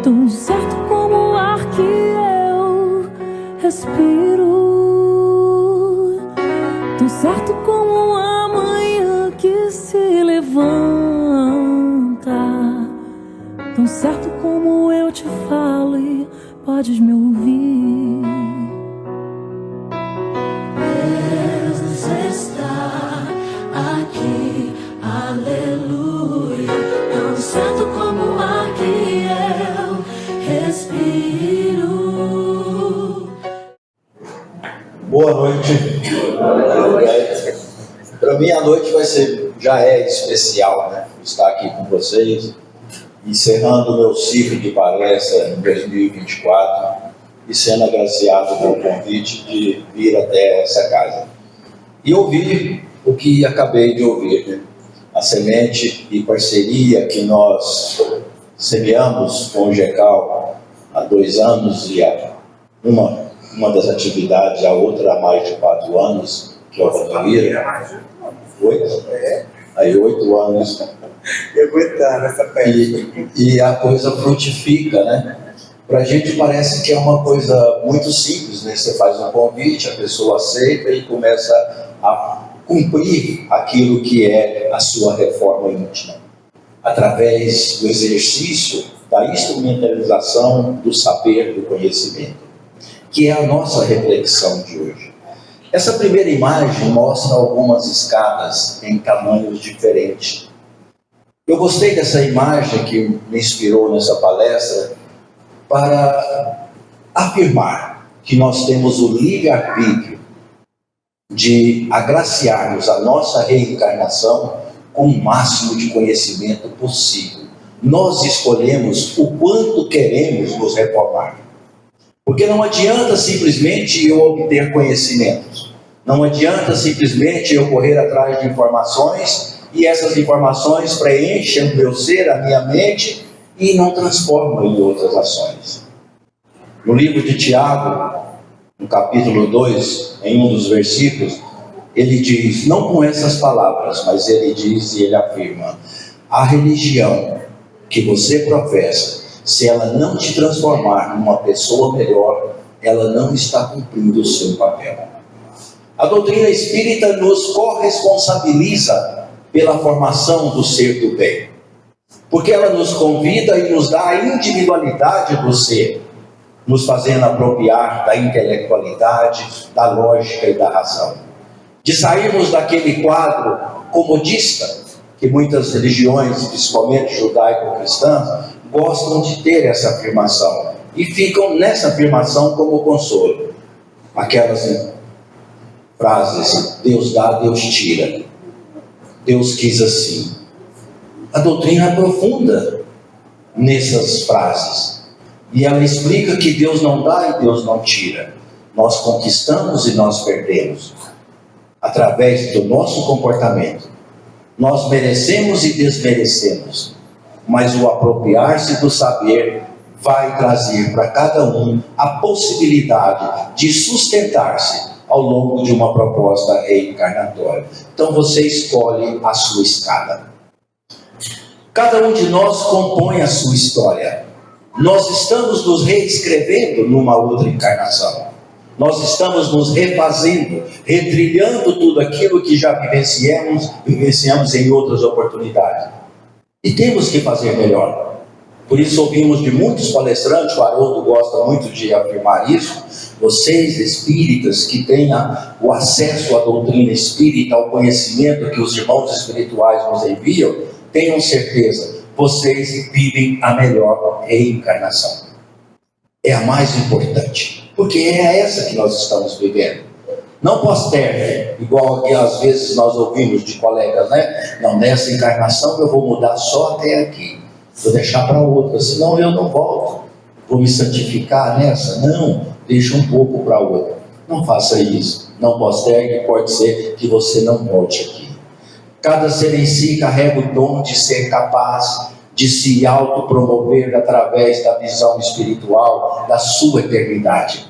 tão certo como o ar que eu respiro, tão certo como a manhã que se levanta, tão certo como eu te falo e podes me ouvir. Jesus está aqui, aleluia, tão certo como o ar que eu respiro. Boa noite. Para mim a noite já é especial, né? Estar aqui com vocês, encerrando o meu ciclo de palestra em 2024 e sendo agraciado pelo convite de vir até essa casa e ouvir o que acabei de ouvir, né? A semente e parceria que nós semeamos com o GECAL há 2 anos e uma das atividades, a outra há mais de 4 anos, que é o Rodoviário. 8? Aí 8 anos. E a coisa frutifica, né? Pra gente parece que é uma coisa muito simples, né? Você faz um convite, a pessoa aceita e começa a cumprir aquilo que é a sua reforma íntima, através do exercício da instrumentalização do saber, do conhecimento, que é a nossa reflexão de hoje. Essa primeira imagem mostra algumas escadas em tamanhos diferentes. Eu gostei dessa imagem que me inspirou nessa palestra para afirmar que nós temos o livre-arbítrio de agraciarmos a nossa reencarnação com o máximo de conhecimento possível. Nós escolhemos o quanto queremos nos reformar. Porque não adianta simplesmente eu obter conhecimentos. Não adianta simplesmente eu correr atrás de informações e essas informações preenchem o meu ser, a minha mente e não transformam em outras ações. No livro de Tiago, no capítulo 2, em um dos versículos, ele diz, não com essas palavras, mas ele diz e ele afirma: a religião que você professa, se ela não te transformar numa pessoa melhor, ela não está cumprindo o seu papel. A doutrina espírita nos corresponsabiliza pela formação do ser do bem, porque ela nos convida e nos dá a individualidade do ser, nos fazendo apropriar da intelectualidade, da lógica e da razão. De sairmos daquele quadro comodista que muitas religiões, principalmente judaico-cristãs, gostam de ter essa afirmação e ficam nessa afirmação como consolo. Aquelas frases, Deus dá, Deus tira, Deus quis assim. A doutrina é profunda nessas frases e ela explica que Deus não dá e Deus não tira. Nós conquistamos e nós perdemos através do nosso comportamento. Nós merecemos e desmerecemos, mas o apropriar-se do saber vai trazer para cada um a possibilidade de sustentar-se ao longo de uma proposta reencarnatória. Então você escolhe a sua escada. Cada um de nós compõe a sua história. Nós estamos nos reescrevendo numa outra encarnação. Nós estamos nos refazendo, retrilhando tudo aquilo que já vivenciamos em outras oportunidades. E temos que fazer melhor. Por isso ouvimos de muitos palestrantes, o Haroldo gosta muito de afirmar isso, vocês espíritas que tenham o acesso à doutrina espírita, ao conhecimento que os irmãos espirituais nos enviam, tenham certeza, vocês vivem a melhor reencarnação. É a mais importante, porque é essa que nós estamos vivendo. Não postergue, igual que às vezes nós ouvimos de colegas, né? Não, nessa encarnação eu vou mudar só até aqui, vou deixar para outra, senão eu não volto. Vou me santificar nessa? Não, deixa um pouco para outra. Não faça isso, não postergue, pode ser que você não volte aqui. Cada ser em si carrega o dom de ser capaz de se autopromover através da visão espiritual da sua eternidade.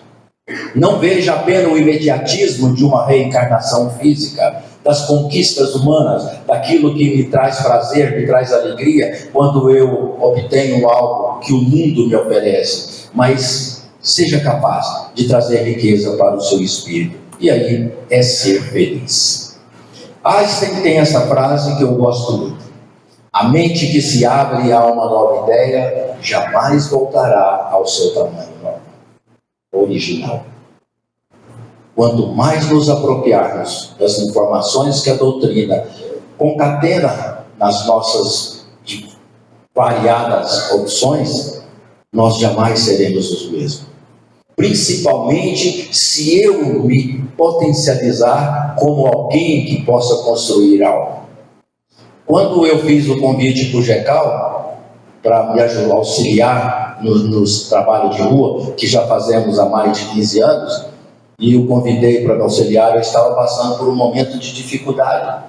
Não veja apenas o imediatismo de uma reencarnação física, das conquistas humanas, daquilo que me traz prazer, me traz alegria, quando eu obtenho algo que o mundo me oferece, mas seja capaz de trazer riqueza para o seu espírito, e aí é ser feliz. Einstein tem essa frase que eu gosto muito: a mente que se abre a uma nova ideia jamais voltará ao seu tamanho original. Quanto mais nos apropriarmos das informações que a doutrina concatena nas nossas variadas opções, nós jamais seremos os mesmos. Principalmente se eu me potencializar como alguém que possa construir algo. Quando eu fiz o convite para o GECAL, para me ajudar, auxiliar nos trabalhos de rua, que já fazemos há mais de 15 anos, e eu convidei para me auxiliar, eu estava passando por um momento de dificuldade.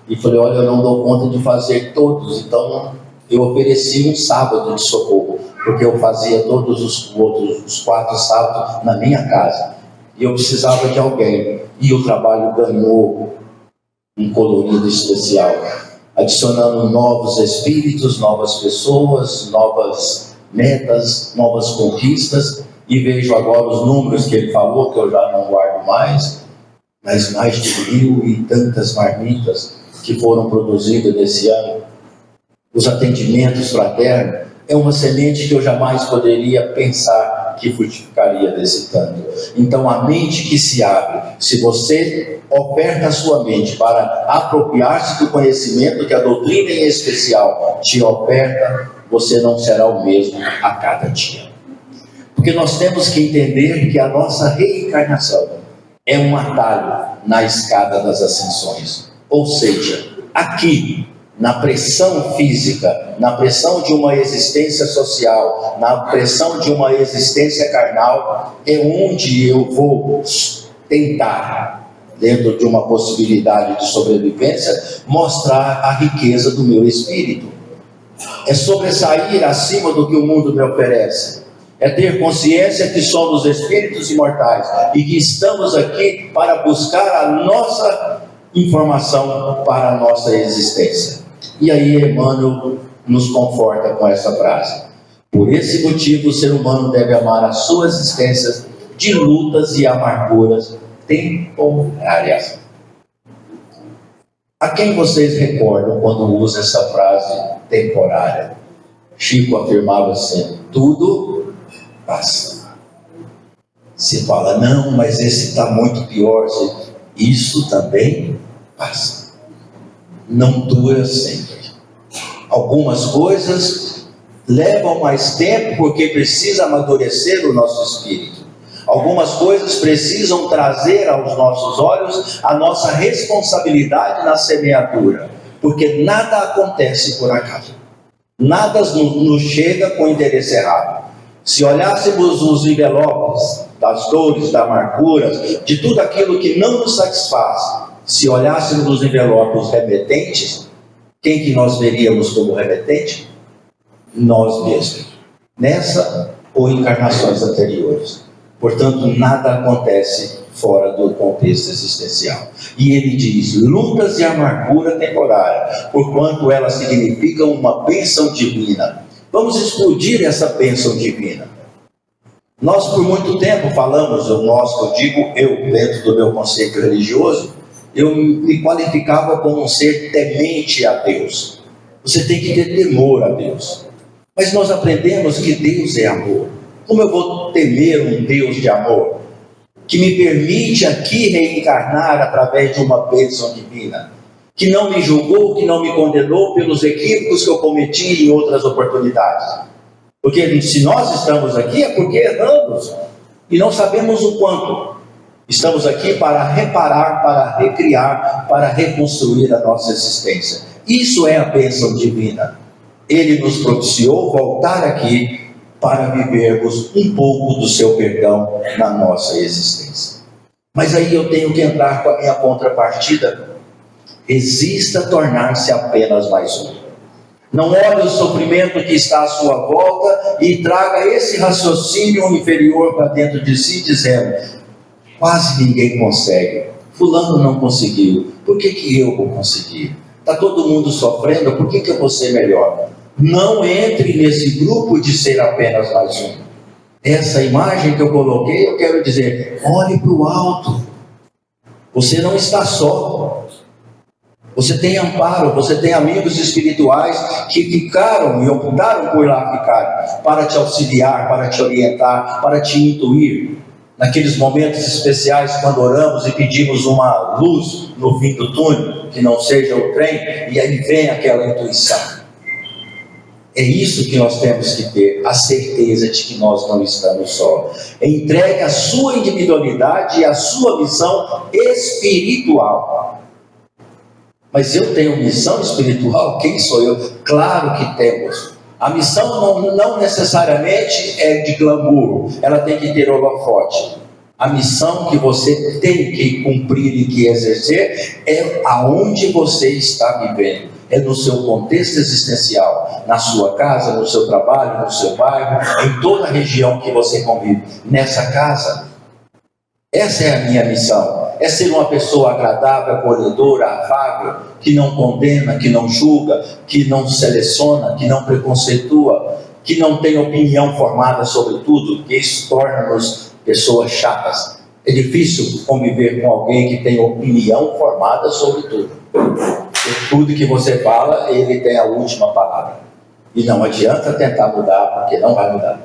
E falei, olha, eu não dou conta de fazer todos, então eu ofereci um sábado de socorro, porque eu fazia todos os 4 sábados na minha casa. E eu precisava de alguém. E o trabalho ganhou um colorido especial, adicionando novos espíritos, novas pessoas, novas metas, novas conquistas. E vejo agora os números que ele falou, que eu já não guardo mais, mas mais de 1.000 e tantas marmitas que foram produzidas nesse ano. Os atendimentos fraternos é uma semente que eu jamais poderia pensar que frutificaria desse tanto. Então a mente que se abre, se você oferta a sua mente para apropriar-se do conhecimento que a doutrina em especial te oferta, você não será o mesmo a cada dia. Porque nós temos que entender que a nossa reencarnação é um atalho na escada das ascensões. Ou seja, aqui, na pressão física, na pressão de uma existência social, na pressão de uma existência carnal, é onde eu vou tentar, dentro de uma possibilidade de sobrevivência, mostrar a riqueza do meu espírito. É sobressair acima do que o mundo me oferece. É ter consciência que somos espíritos imortais e que estamos aqui para buscar a nossa informação para a nossa existência. E aí Emmanuel nos conforta com essa frase: por esse motivo o ser humano deve amar a sua existência de lutas e amarguras temporárias. A quem vocês recordam quando usa essa frase temporária? Chico afirmava assim: tudo passa. Se fala, não, mas esse está muito pior. Isso também passa. Não dura sempre. Algumas coisas levam mais tempo porque precisa amadurecer o nosso espírito. Algumas coisas precisam trazer aos nossos olhos a nossa responsabilidade na semeadura, porque nada acontece por acaso. Nada nos chega com o endereço errado. Se olhássemos os envelopes das dores, da amargura, de tudo aquilo que não nos satisfaz, se olhássemos os envelopes remetentes, quem que nós veríamos como remetente? Nós mesmos, nessa ou encarnações anteriores. Portanto, nada acontece fora do contexto existencial. E ele diz, lutas e amargura temporária, porquanto elas significam uma bênção divina. Vamos explodir essa bênção divina. Nós por muito tempo falamos, eu digo eu, dentro do meu conceito religioso, eu me qualificava como um ser temente a Deus. Você tem que ter temor a Deus. Mas nós aprendemos que Deus é amor. Como eu vou temer um Deus de amor, que me permite aqui reencarnar através de uma bênção divina, que não me julgou, que não me condenou pelos equívocos que eu cometi em outras oportunidades? Porque se nós estamos aqui é porque erramos e não sabemos o quanto. Estamos aqui para reparar, para recriar, para reconstruir a nossa existência. Isso é a bênção divina. Ele nos propiciou voltar aqui para vivermos um pouco do seu perdão na nossa existência. Mas aí eu tenho que entrar com a minha contrapartida. Resista a tornar-se apenas mais um. Não olhe o sofrimento que está à sua volta e traga esse raciocínio inferior para dentro de si, dizendo, quase ninguém consegue Fulano não conseguiu, por que eu vou conseguir? Está todo mundo sofrendo, por que eu vou ser melhor? Não entre nesse grupo de ser apenas mais um. Essa imagem que eu coloquei, eu quero dizer, olhe para o alto. Você não está só. Você tem amparo, você tem amigos espirituais que ficaram e optaram por lá ficar, para te auxiliar, para te orientar, para te intuir. Naqueles momentos especiais, quando oramos e pedimos uma luz no fim do túnel, que não seja o trem, e aí vem aquela intuição. É isso que nós temos que ter, a certeza de que nós não estamos só. Entregue a sua individualidade e a sua missão espiritual. Mas eu tenho missão espiritual? Quem sou eu? Claro que temos. A missão não necessariamente é de glamour, ela tem que ter holofote. A missão que você tem que cumprir e que exercer é aonde você está vivendo, é no seu contexto existencial, na sua casa, no seu trabalho, no seu bairro, em toda a região que você convive, nessa casa. Essa é a minha missão. É ser uma pessoa agradável, acolhedora, afável, que não condena, que não julga, que não seleciona, que não preconceitua, que não tem opinião formada sobre tudo, porque isso torna-nos pessoas chatas. É difícil conviver com alguém que tem opinião formada sobre tudo. E tudo que você fala, ele tem a última palavra. E não adianta tentar mudar, porque não vai mudar.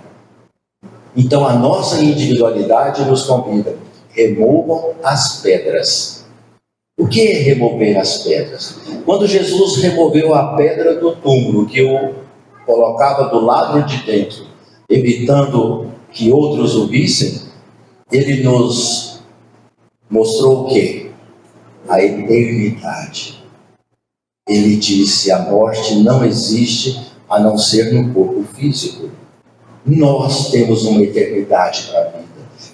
Então a nossa individualidade nos convida. Removam as pedras. O que é remover as pedras? Quando Jesus removeu a pedra do túmulo, que o colocava do lado de dentro, evitando que outros o vissem, ele nos mostrou o quê? A eternidade. Ele disse, a morte não existe a não ser no corpo físico. Nós temos uma eternidade para a vida.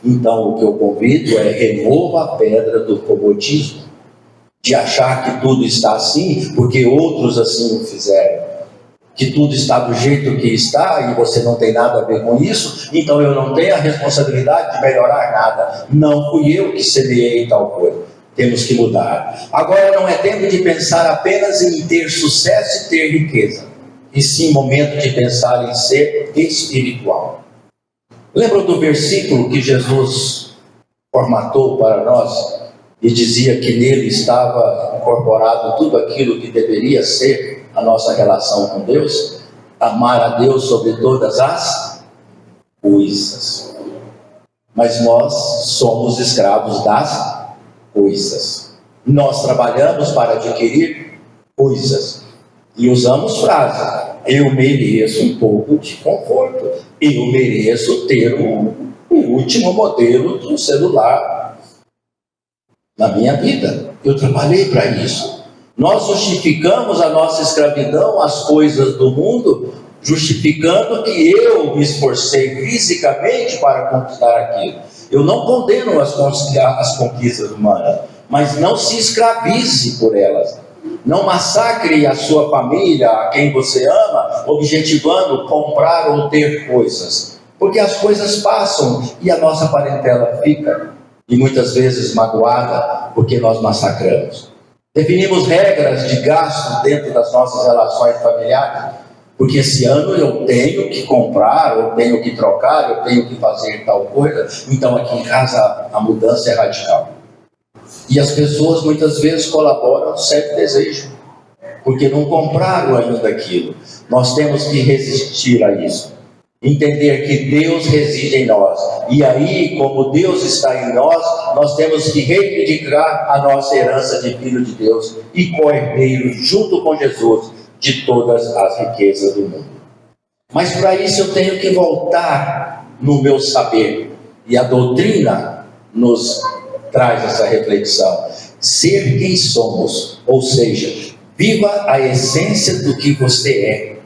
Então, o que eu convido é remova a pedra do comodismo, de achar que tudo está assim, porque outros assim o fizeram, que tudo está do jeito que está e você não tem nada a ver com isso, então eu não tenho a responsabilidade de melhorar nada. Não fui eu que semeei tal coisa. Temos que mudar. Agora não é tempo de pensar apenas em ter sucesso e ter riqueza, e sim momento de pensar em ser espiritual. Lembram do versículo que Jesus formatou para nós e dizia que nele estava incorporado tudo aquilo que deveria ser a nossa relação com Deus? Amar a Deus sobre todas as coisas. Mas nós somos escravos das coisas. Nós trabalhamos para adquirir coisas e usamos frases. Eu mereço um pouco de conforto. Eu mereço ter o último modelo de um celular na minha vida. Eu trabalhei para isso. Nós justificamos a nossa escravidão às coisas do mundo, justificando que eu me esforcei fisicamente para conquistar aquilo. Eu não condeno as conquistas humanas, mas não se escravize por elas. Não massacre a sua família, a quem você ama, objetivando comprar ou ter coisas. Porque as coisas passam e a nossa parentela fica. E muitas vezes magoada porque nós massacramos. Definimos regras de gasto dentro das nossas relações familiares. Porque esse ano eu tenho que comprar, eu tenho que trocar, eu tenho que fazer tal coisa. Então aqui em casa a mudança é radical. E as pessoas muitas vezes colaboram sem desejo, porque não compraram ainda aquilo. Nós temos que resistir a isso. Entender que Deus reside em nós. E aí, como Deus está em nós, nós temos que reivindicar a nossa herança de filho de Deus e co-herdeiro junto com Jesus de todas as riquezas do mundo. Mas para isso eu tenho que voltar no meu saber. E a doutrina nos traz essa reflexão. Ser quem somos, ou seja, viva a essência do que você é.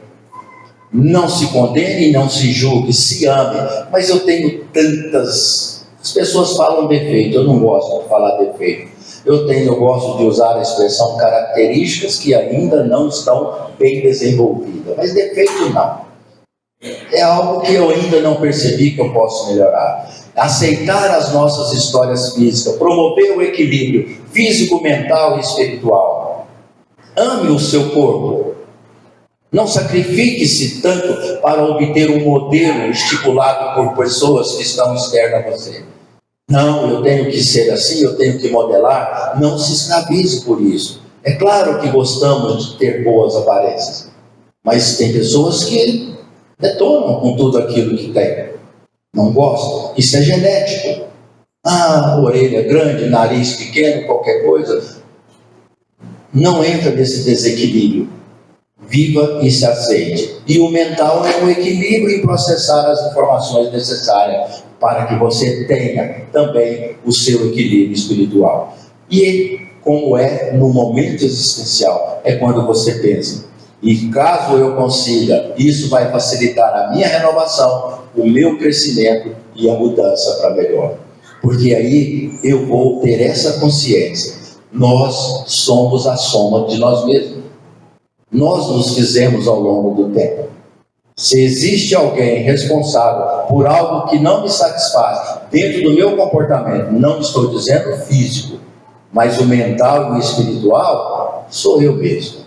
Não se condene, não se julgue, se ame. Mas eu tenho tantas... As pessoas falam defeito, eu não gosto de falar defeito. Eu gosto de usar a expressão características que ainda não estão bem desenvolvidas. Mas defeito não. é algo que eu ainda não percebi que eu posso melhorar. Aceitar as nossas histórias físicas, promover o equilíbrio físico, mental e espiritual. Ame o seu corpo. Não sacrifique-se tanto para obter um modelo estipulado por pessoas que estão externas a você. Não, eu tenho que ser assim, eu tenho que modelar. Não se escravize por isso. É claro que gostamos de ter boas aparências, mas tem pessoas que detonam com tudo aquilo que tem. Não gostam. Isso é genético. Orelha grande, nariz pequeno, qualquer coisa. Não entra nesse desequilíbrio. Viva e se aceite. E o mental é um equilíbrio em processar as informações necessárias para que você tenha também o seu equilíbrio espiritual. E como é no momento existencial, é quando você pensa. E caso eu consiga, isso vai facilitar a minha renovação, o meu crescimento e a mudança para melhor. Porque aí eu vou ter essa consciência. Nós somos a soma de nós mesmos. Nós nos fizemos ao longo do tempo. Se existe alguém responsável por algo que não me satisfaz dentro do meu comportamento, não estou dizendo físico, mas o mental e o espiritual, sou eu mesmo.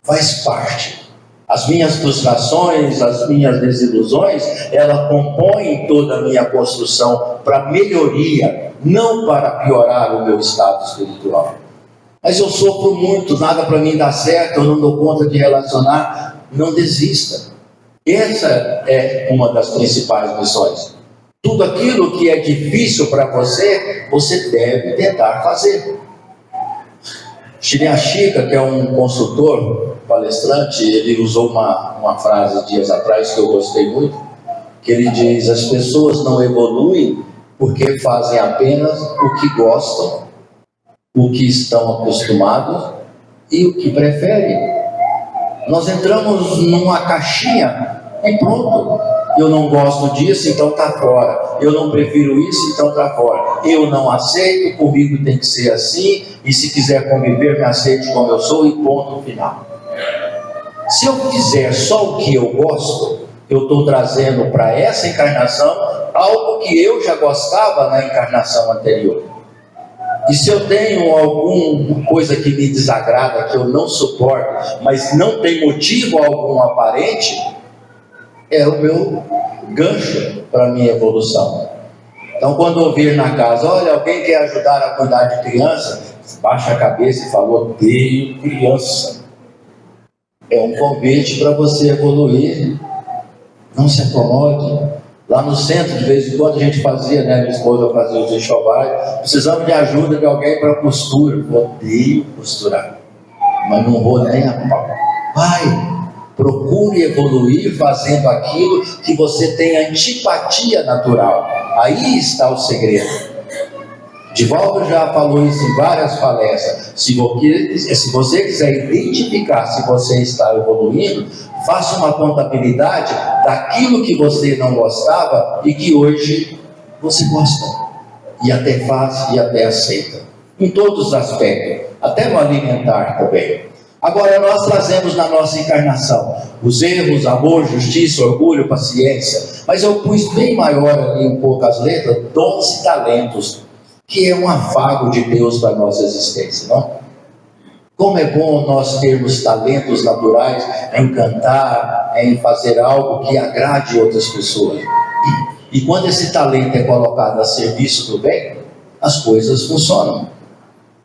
Faz parte. As minhas frustrações, as minhas desilusões, ela compõem toda a minha construção para melhoria, não para piorar o meu estado espiritual. Mas eu sofro muito, nada para mim dá certo, eu não dou conta de relacionar. Não desista. Essa é uma das principais missões. Tudo aquilo que é difícil para você, você deve tentar fazer. Shirashika, que é um consultor, palestrante, ele usou uma frase dias atrás que eu gostei muito, que ele diz: as pessoas não evoluem porque fazem apenas o que gostam, o que estão acostumados e o que preferem. Nós entramos numa caixinha e pronto. Eu não gosto disso, então está fora. Eu não prefiro isso, então está fora. Eu não aceito, comigo tem que ser assim, e se quiser conviver, me aceite como eu sou, e ponto final. Se eu fizer só o que eu gosto, eu estou trazendo para essa encarnação algo que eu já gostava na encarnação anterior. E se eu tenho alguma coisa que me desagrada, que eu não suporto, mas não tem motivo algum aparente, é o meu gancho para a minha evolução. Então, quando eu vir na casa, olha, alguém quer ajudar a cuidar de criança, baixa a cabeça e fala: odeio criança. É um convite para você evoluir. Não se acomode. Lá no centro, de vez em quando a gente fazia, né? Minha esposa fazia os enxovais. Precisamos de ajuda de alguém para costura. Eu odeio costurar, mas não vou nem a pau. Vai, procure evoluir fazendo aquilo que você tem antipatia natural. Aí está o segredo. Divaldo já falou isso em várias palestras. Se você quiser identificar se você está evoluindo, faça uma contabilidade daquilo que você não gostava e que hoje você gosta. E até faz e até aceita. Em todos os aspectos. Até no alimentar também. Agora nós trazemos na nossa encarnação os erros, amor, justiça, orgulho, paciência. Mas eu pus bem maior ali um pouco as letras, dons e talentos, que é um afago de Deus para a nossa existência, não? Como é bom nós termos talentos naturais em cantar, em fazer algo que agrade outras pessoas. E quando esse talento é colocado a serviço do bem, as coisas funcionam.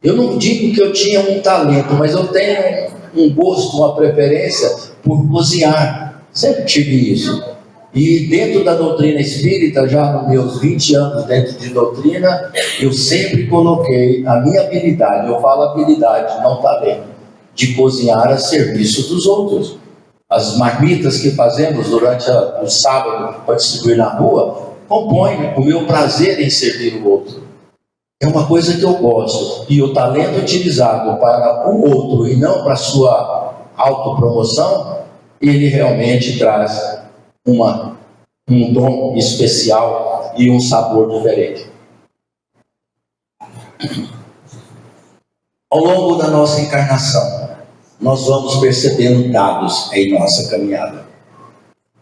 Eu não digo que eu tinha um talento, mas eu tenho um gosto, uma preferência por cozinhar. Sempre tive isso. E dentro da doutrina espírita, já nos meus 20 anos dentro de doutrina, eu sempre coloquei a minha habilidade, eu falo habilidade, não talento, de cozinhar a serviço dos outros. As marmitas que fazemos durante o sábado para distribuir na rua, compõem o meu prazer em servir o outro. É uma coisa que eu gosto. E o talento utilizado para o outro e não para a sua autopromoção, ele realmente traz um dom especial e um sabor diferente. Ao longo da nossa encarnação, nós vamos percebendo dados em nossa caminhada.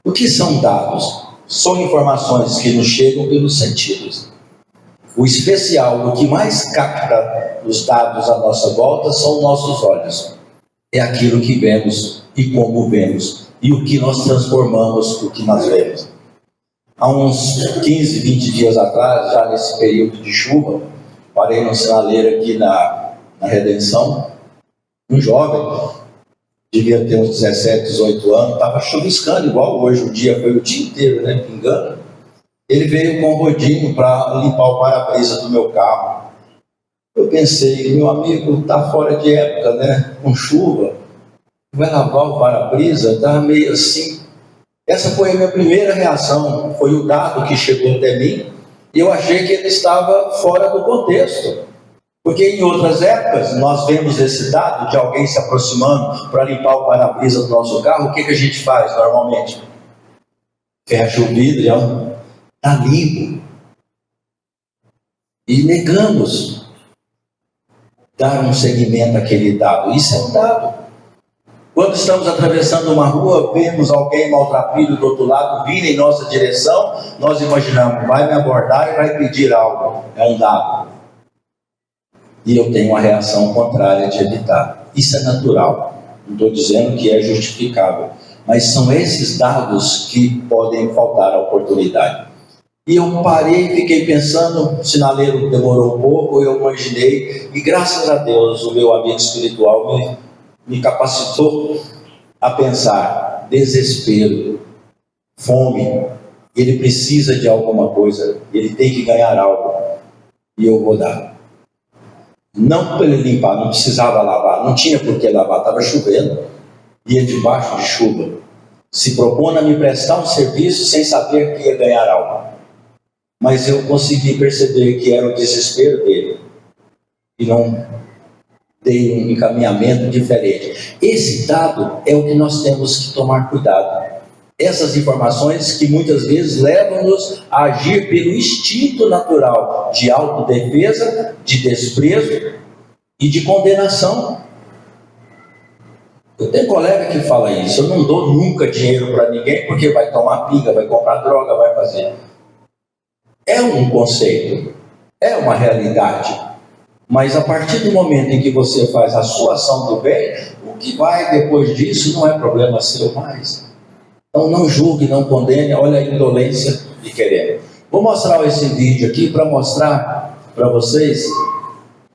O que são dados? São informações que nos chegam pelos sentidos. O especial, o que mais capta os dados à nossa volta são nossos olhos. É aquilo que vemos e como vemos. E o que nós transformamos, o que nós vemos. Há uns 15, 20 dias atrás, já nesse período de chuva, parei num sinaleiro aqui na Redenção. Um jovem, devia ter uns 17, 18 anos, estava chuviscando igual hoje, o dia foi o dia inteiro, né, pingando. Ele veio com um rodinho para limpar o para-brisa do meu carro. Eu pensei, meu amigo, está fora de época, né, com chuva, vai lavar o para-brisa, está meio assim. Essa foi a minha primeira reação, foi o dado que chegou até mim, e eu achei que ele estava fora do contexto. Porque em outras épocas, nós vemos esse dado de alguém se aproximando para limpar o para-brisa do nosso carro, o que a gente faz normalmente? Fecha o vidro, está limpo. E negamos dar um seguimento àquele dado. Isso é um dado. Quando estamos atravessando uma rua, vemos alguém maltrapilho do outro lado vir em nossa direção, nós imaginamos, vai me abordar e vai pedir algo. É um dado. E eu tenho uma reação contrária de evitar. Isso é natural. Não estou dizendo que é justificável. Mas são esses dados que podem faltar à oportunidade. E eu parei e fiquei pensando, o sinaleiro demorou um pouco, eu imaginei, e graças a Deus o meu amigo espiritual me capacitou a pensar: desespero, fome, ele precisa de alguma coisa, ele tem que ganhar algo, e eu vou dar. Não para ele limpar, não precisava lavar, não tinha por que lavar, estava chovendo, ia debaixo de chuva, se propondo a me prestar um serviço sem saber que ia ganhar algo. Mas eu consegui perceber que era o desespero dele, e não dei um encaminhamento diferente. Esse dado é o que nós temos que tomar cuidado. Essas informações que muitas vezes levam-nos a agir pelo instinto natural de autodefesa, de desprezo e de condenação. Eu tenho colega que fala isso: eu não dou nunca dinheiro para ninguém porque vai tomar pinga, vai comprar droga, vai fazer. É um conceito, é uma realidade. Mas a partir do momento em que você faz a sua ação do bem, o que vai depois disso não é problema seu mais. Então não julgue, não condene, olha a indolência de querer. Vou mostrar esse vídeo aqui para mostrar para vocês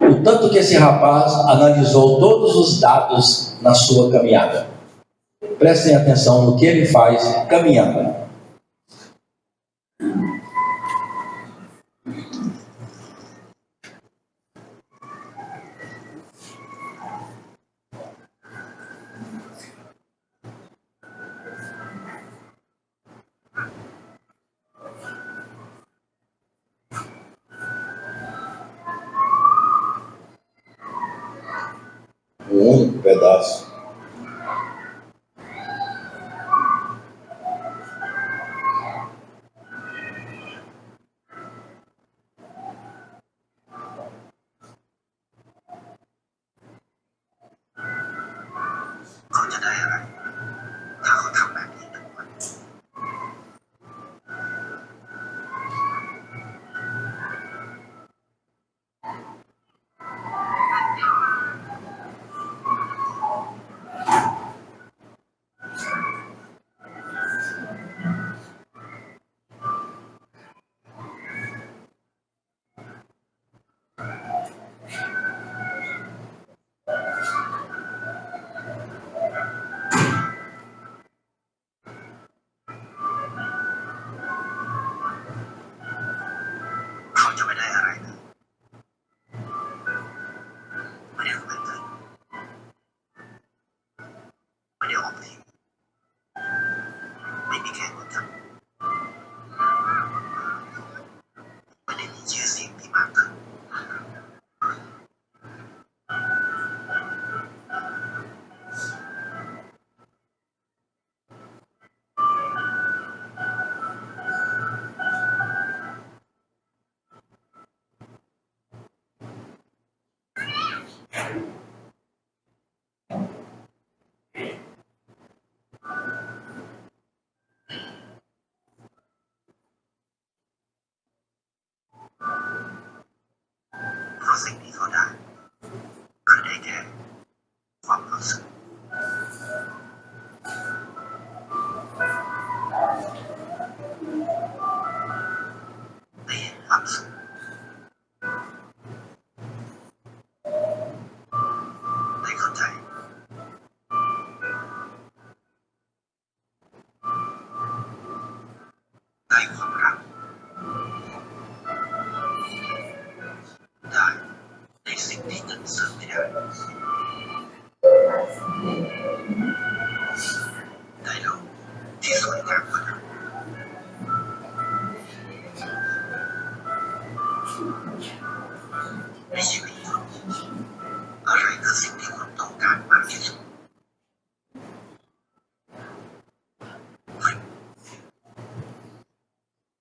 o tanto que esse rapaz analisou todos os dados na sua caminhada. Prestem atenção no que ele faz caminhando. Um único pedaço.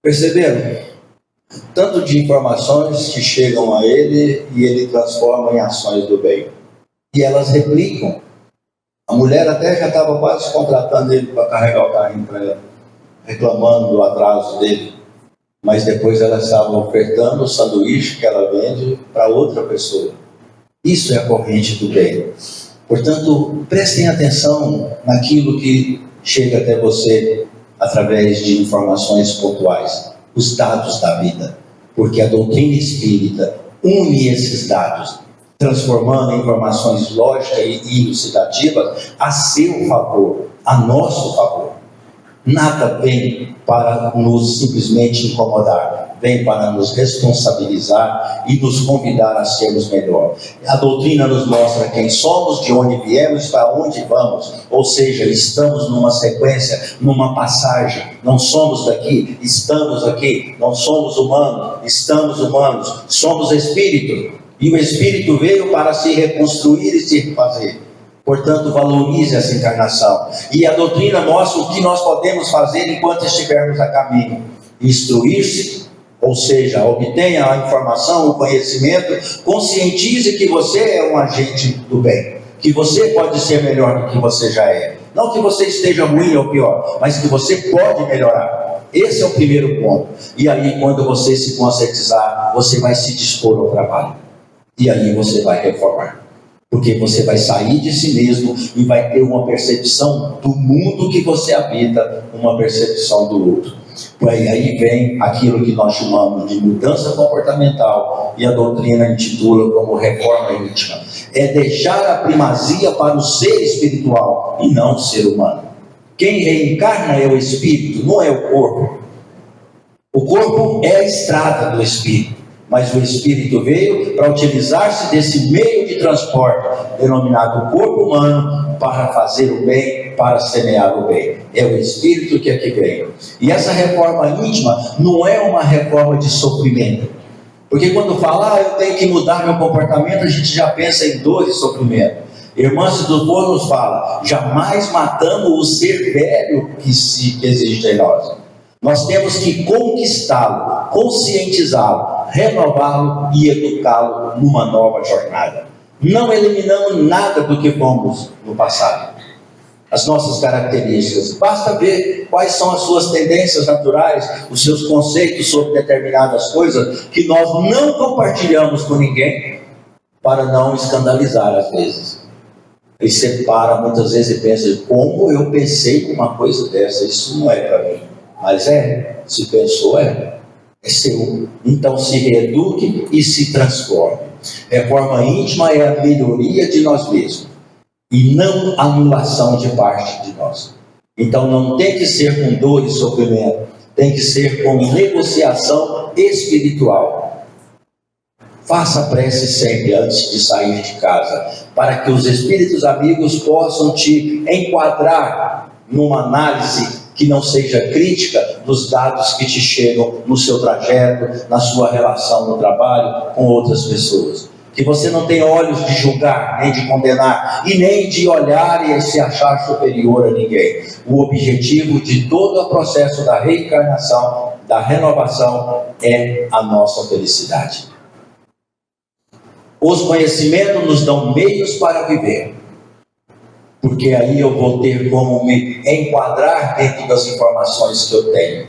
Perceberam? Tanto de informações que chegam a ele e ele transforma em ações do bem. E elas replicam. A mulher até já estava quase contratando ele para carregar o carrinho para ela, reclamando do atraso dele. Mas depois ela estava ofertando o sanduíche que ela vende para outra pessoa. Isso é a corrente do bem. Portanto, prestem atenção naquilo que chega até você através de informações pontuais, os dados da vida, porque a doutrina espírita une esses dados, transformando em informações lógicas e elucidativas a seu favor, a nosso favor. Nada vem para nos simplesmente incomodar, vem para nos responsabilizar e nos convidar a sermos melhor. A doutrina nos mostra quem somos, de onde viemos e para onde vamos. Ou seja, estamos numa sequência, numa passagem. Não somos daqui, estamos aqui. Não somos humanos, estamos humanos. Somos espírito. E o espírito veio para se reconstruir e se refazer. Portanto, valorize essa encarnação. E a doutrina mostra o que nós podemos fazer enquanto estivermos a caminho. Instruir-se, ou seja, obtenha a informação, o conhecimento, conscientize que você é um agente do bem, que você pode ser melhor do que você já é. Não que você esteja ruim ou pior, mas que você pode melhorar. Esse é o primeiro ponto. E aí, quando você se conscientizar, você vai se dispor ao trabalho. E aí você vai reformar. Porque você vai sair de si mesmo e vai ter uma percepção do mundo que você habita, uma percepção do outro. E aí vem aquilo que nós chamamos de mudança comportamental e a doutrina intitula como reforma íntima. É deixar a primazia para o ser espiritual e não o ser humano. Quem reencarna é o espírito, não é o corpo. O corpo é a estrada do espírito. Mas o Espírito veio para utilizar-se desse meio de transporte, denominado corpo humano, para fazer o bem, para semear o bem. É o Espírito que aqui veio. E essa reforma íntima não é uma reforma de sofrimento. Porque quando fala, eu tenho que mudar meu comportamento, a gente já pensa em dor e sofrimento. Irmã Cidupor nos fala, jamais matamos o ser velho que existe em nós. Nós temos que conquistá-lo, conscientizá-lo, renová-lo e educá-lo numa nova jornada. Não eliminamos nada do que fomos no passado. As nossas características. Basta ver quais são as suas tendências naturais, os seus conceitos sobre determinadas coisas que nós não compartilhamos com ninguém para não escandalizar às vezes. E separa muitas vezes e pensa, como eu pensei uma coisa dessa, isso não é para mim. Mas se pensou, é seu. Então se reeduque e se transforme. Reforma íntima é a melhoria de nós mesmos e não anulação de parte de nós. Então não tem que ser com dor e sofrimento, tem que ser com negociação espiritual. Faça prece sempre antes de sair de casa, para que os espíritos amigos possam te enquadrar numa análise que não seja crítica dos dados que te chegam no seu trajeto, na sua relação no trabalho com outras pessoas. Que você não tenha olhos de julgar, nem de condenar, e nem de olhar e se achar superior a ninguém. O objetivo de todo o processo da reencarnação, da renovação, é a nossa felicidade. Os conhecimentos nos dão meios para viver. Porque aí eu vou ter como me enquadrar dentro das informações que eu tenho.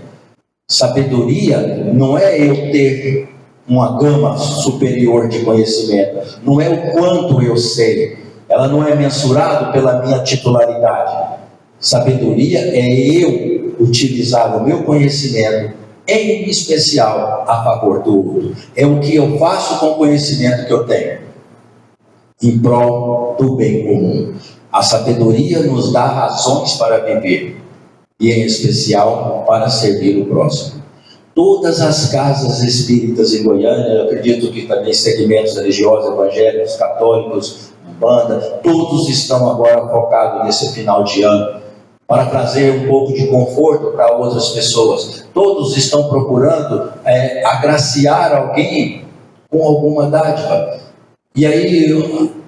Sabedoria não é eu ter uma gama superior de conhecimento, não é o quanto eu sei, ela não é mensurado pela minha titularidade. Sabedoria é eu utilizar o meu conhecimento, em especial a favor do outro. É o que eu faço com o conhecimento que eu tenho, em prol do bem comum. A sabedoria nos dá razões para viver. e em especial para servir o próximo. Todas as casas espíritas em Goiânia, eu acredito que também segmentos religiosos, evangélicos, católicos, banda, todos estão agora focados nesse final de ano, para trazer um pouco de conforto para outras pessoas. Todos estão procurando agraciar alguém com alguma dádiva. E aí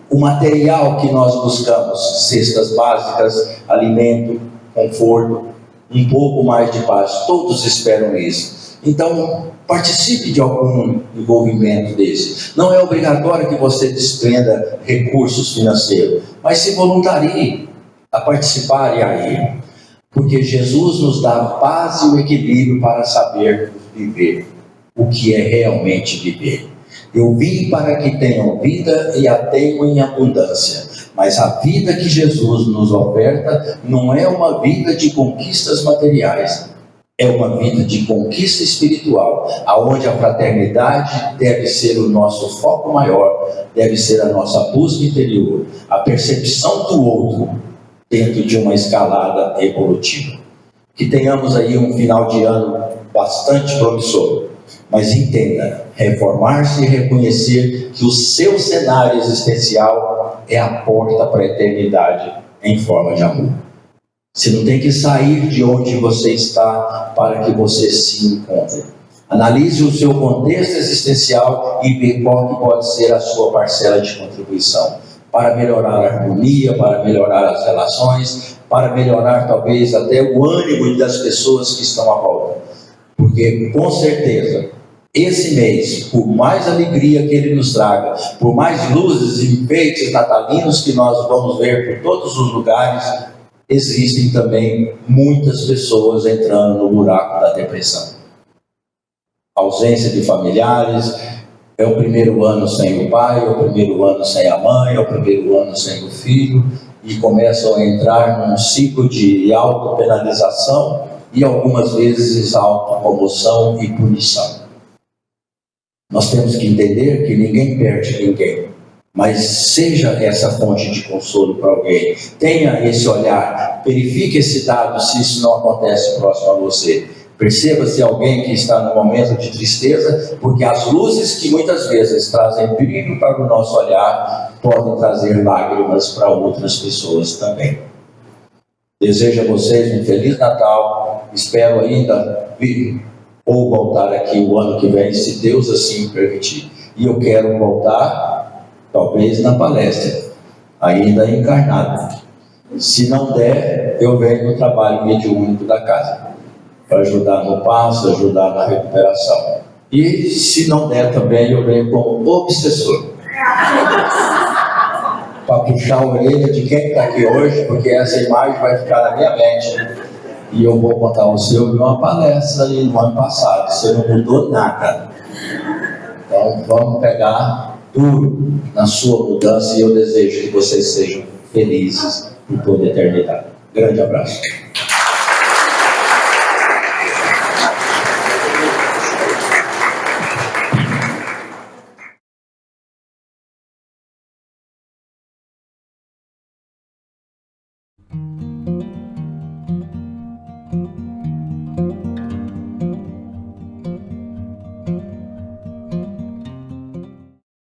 o material que nós buscamos, cestas básicas, alimento, conforto, um pouco mais de paz, todos esperam isso. Então, participe de algum envolvimento desse. Não é obrigatório que você desprenda recursos financeiros, mas se voluntarie a participar e a ir. Porque Jesus nos dá a paz e o equilíbrio para saber viver o que é realmente viver. Eu vim para que tenham vida e a tenham em abundância. Mas a vida que Jesus nos oferta não é uma vida de conquistas materiais. É uma vida de conquista espiritual, aonde a fraternidade deve ser o nosso foco maior, deve ser a nossa busca interior, a percepção do outro dentro de uma escalada evolutiva. Que tenhamos aí um final de ano bastante promissor, mas entenda, reformar-se e reconhecer que o seu cenário existencial é a porta para a eternidade em forma de amor. Você não tem que sair de onde você está para que você se encontre. Analise o seu contexto existencial e veja qual que pode ser a sua parcela de contribuição para melhorar a harmonia, para melhorar as relações, para melhorar talvez até o ânimo das pessoas que estão à volta. Porque com certeza, esse mês, por mais alegria que ele nos traga, por mais luzes e enfeites natalinos que nós vamos ver por todos os lugares, existem também muitas pessoas entrando no buraco da depressão. Ausência de familiares, é o primeiro ano sem o pai, é o primeiro ano sem a mãe, é o primeiro ano sem o filho, e começam a entrar num ciclo de autopenalização e algumas vezes autocomoção e punição. Nós temos que entender que ninguém perde ninguém. Mas seja essa fonte de consolo para alguém. Tenha esse olhar, verifique esse dado se isso não acontece próximo a você. Perceba se alguém que está no momento de tristeza, porque as luzes que muitas vezes trazem brilho para o nosso olhar, podem trazer lágrimas para outras pessoas também. Desejo a vocês um Feliz Natal, espero ainda vir ou voltar aqui o ano que vem, se Deus assim permitir. E eu quero voltar talvez na palestra, ainda encarnado. Se não der, eu venho no trabalho mediúnico da casa, para ajudar no passo, ajudar na recuperação. E se não der também, eu venho como obsessor, para puxar a orelha de quem está aqui hoje, porque essa imagem vai ficar na minha mente. E eu vou contar ao seu de uma palestra ali no ano passado, você não mudou nada. Então vamos pegar duro na sua mudança e eu desejo que vocês sejam felizes por toda a eternidade. Grande abraço.